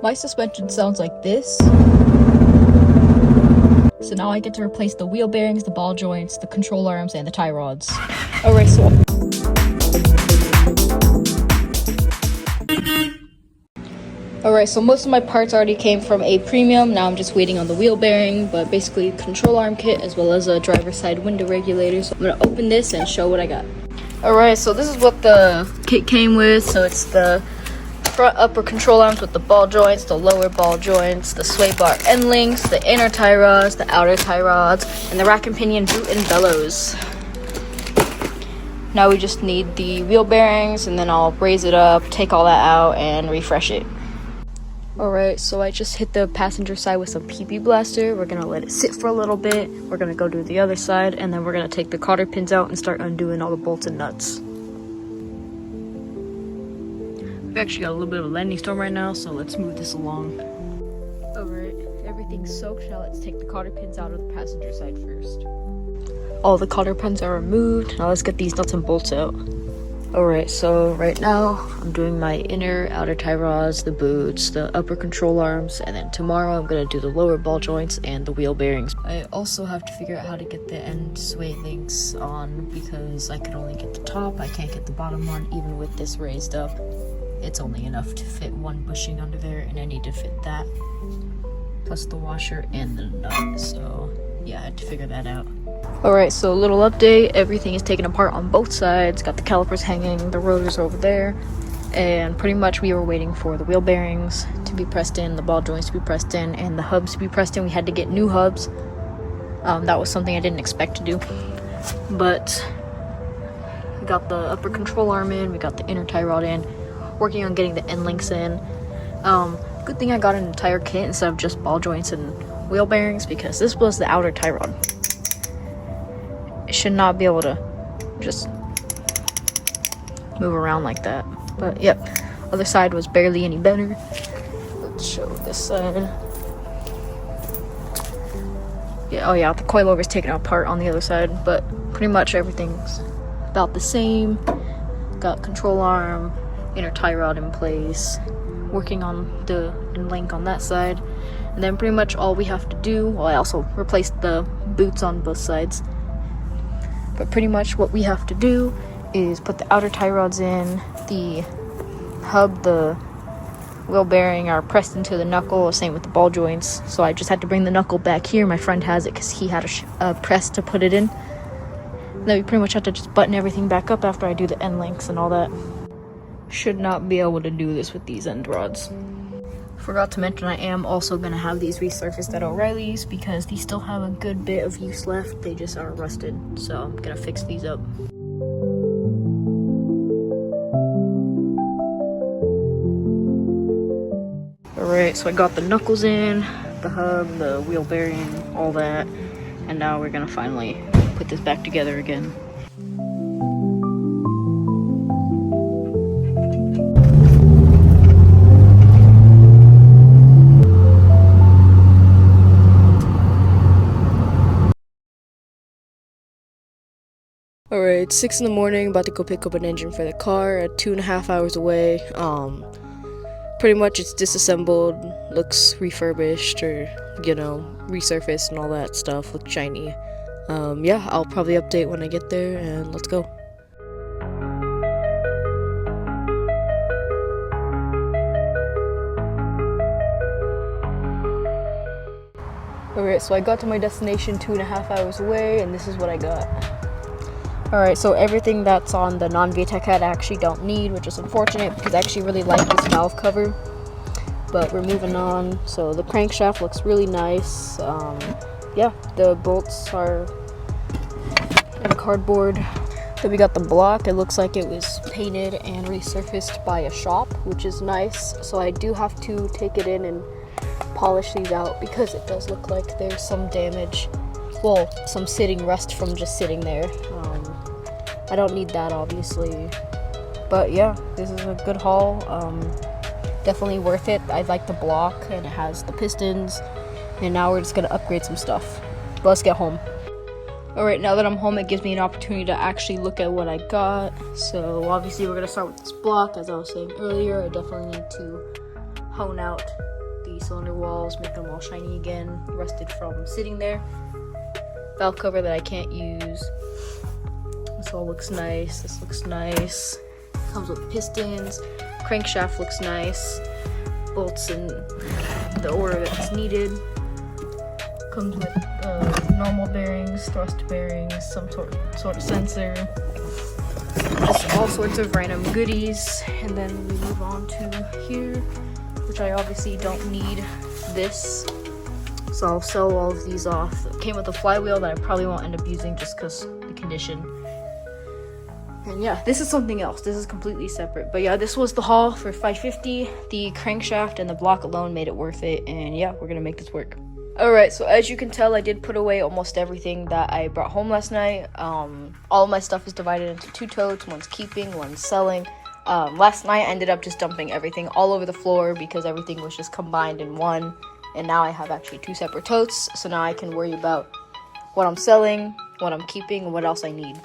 My suspension sounds like this. So now I get to replace the wheel bearings, the ball joints, the control arms, and the tie rods. Alright, so most of my parts already came from a premium. Now I'm just waiting on the wheel bearing, but basically control arm kit as well as a driver's side window regulator. So I'm gonna open this and show what I got. Alright, so this is what the kit came with. So it's the front upper control arms with the ball joints, the lower ball joints, the sway bar end links, the inner tie rods, the outer tie rods, and the rack and pinion boot and bellows. Now we just need the wheel bearings, and then I'll raise it up, take all that out, and refresh it. Alright, so I just hit the passenger side with some PP blaster. We're gonna let it sit for a little bit. We're gonna go to the other side, and then we're gonna take the cotter pins out and start undoing all the bolts and nuts. We've actually got a little bit of a landing storm right now, so let's move this along. Alright, everything's soaked. Now let's take the cotter pins out of the passenger side first. All the cotter pins are removed. Now let's get these nuts and bolts out. Alright, so right now I'm doing my inner, outer tie rods, the boots, the upper control arms, and then tomorrow I'm going to do the lower ball joints and the wheel bearings. I also have to figure out how to get the end sway links on because I can only get the top, I can't get the bottom one even with this raised up. It's only enough to fit one bushing under there, and I need to fit that plus the washer and the nut, so yeah, I had to figure that out. Alright, so a little update. Everything is taken apart on both sides. Got the calipers hanging, the rotors over there, and pretty much we were waiting for the wheel bearings to be pressed in, the ball joints to be pressed in, and the hubs to be pressed in. We had to get new hubs. That was something I didn't expect to do, but we got the upper control arm in, we got the inner tie rod in, working on getting the end links in. Good thing I got an entire kit instead of just ball joints and wheel bearings, because this was the outer tie rod. It should not be able to just move around like that. But yep, other side was barely any better. Let's show this side. Yeah, oh yeah, the coilover is taken apart on the other side, but pretty much everything's about the same. Got control arm, inner tie rod in place, working on the link on that side, and then pretty much all we have to do, well, I also replaced the boots on both sides, but pretty much what we have to do is put the outer tie rods in, the hub, the wheel bearing are pressed into the knuckle, same with the ball joints, so I just had to bring the knuckle back here. My friend has it because he had a press to put it in. And then we pretty much have to just button everything back up after I do the end links and all that. Should not be able to do this with these end rods. Forgot to mention I am also going to have these resurfaced at O'Reilly's because these still have a good bit of use left. They just are rusted, so I'm going to fix these up. Alright, so I got the knuckles in, the hub, the wheel bearing, all that, and now we're going to finally put this back together again. Alright, it's 6 in the morning, about to go pick up an engine for the car at 2.5 hours away. Pretty much it's disassembled, looks refurbished or, you know, resurfaced and all that stuff, looks shiny. Yeah, I'll probably update when I get there, and let's go. Alright, so I got to my destination 2.5 hours away, and this is what I got. Alright, so everything that's on the non-VTEC head I actually don't need, which is unfortunate because I actually really like this valve cover. But we're moving on. So the crankshaft looks really nice. Yeah, the bolts are in cardboard. Then we got the block. It looks like it was painted and resurfaced by a shop, which is nice. So I do have to take it in and polish these out because it does look like there's some damage. Well, some sitting rust from just sitting there. I don't need that, obviously. But yeah, this is a good haul. Definitely worth it. I like the block, and it has the pistons. And now we're just gonna upgrade some stuff. But let's get home. Alright, now that I'm home, it gives me an opportunity to actually look at what I got. So obviously we're gonna start with this block. As I was saying earlier, I definitely need to hone out the cylinder walls, make them all shiny again, rusted from sitting there. Valve cover that I can't use. This all looks nice. This looks nice. Comes with pistons. Crankshaft looks nice. Bolts in the order that's needed. Comes with normal bearings, thrust bearings, some sort of sensor. Just all sorts of random goodies. And then we move on to here, which I obviously don't need this. So I'll sell all of these off. It came with a flywheel that I probably won't end up using just because the condition. And yeah, this is something else. This is completely separate. But yeah, this was the haul for $550. The crankshaft and the block alone made it worth it. And yeah, we're gonna make this work. Alright, so as you can tell, I did put away almost everything that I brought home last night. All of my stuff is divided into 2 totes. One's keeping, one's selling. Last night I ended up just dumping everything all over the floor because everything was just combined in one. And now I have actually 2 separate totes. So now I can worry about what I'm selling, what I'm keeping, and what else I need.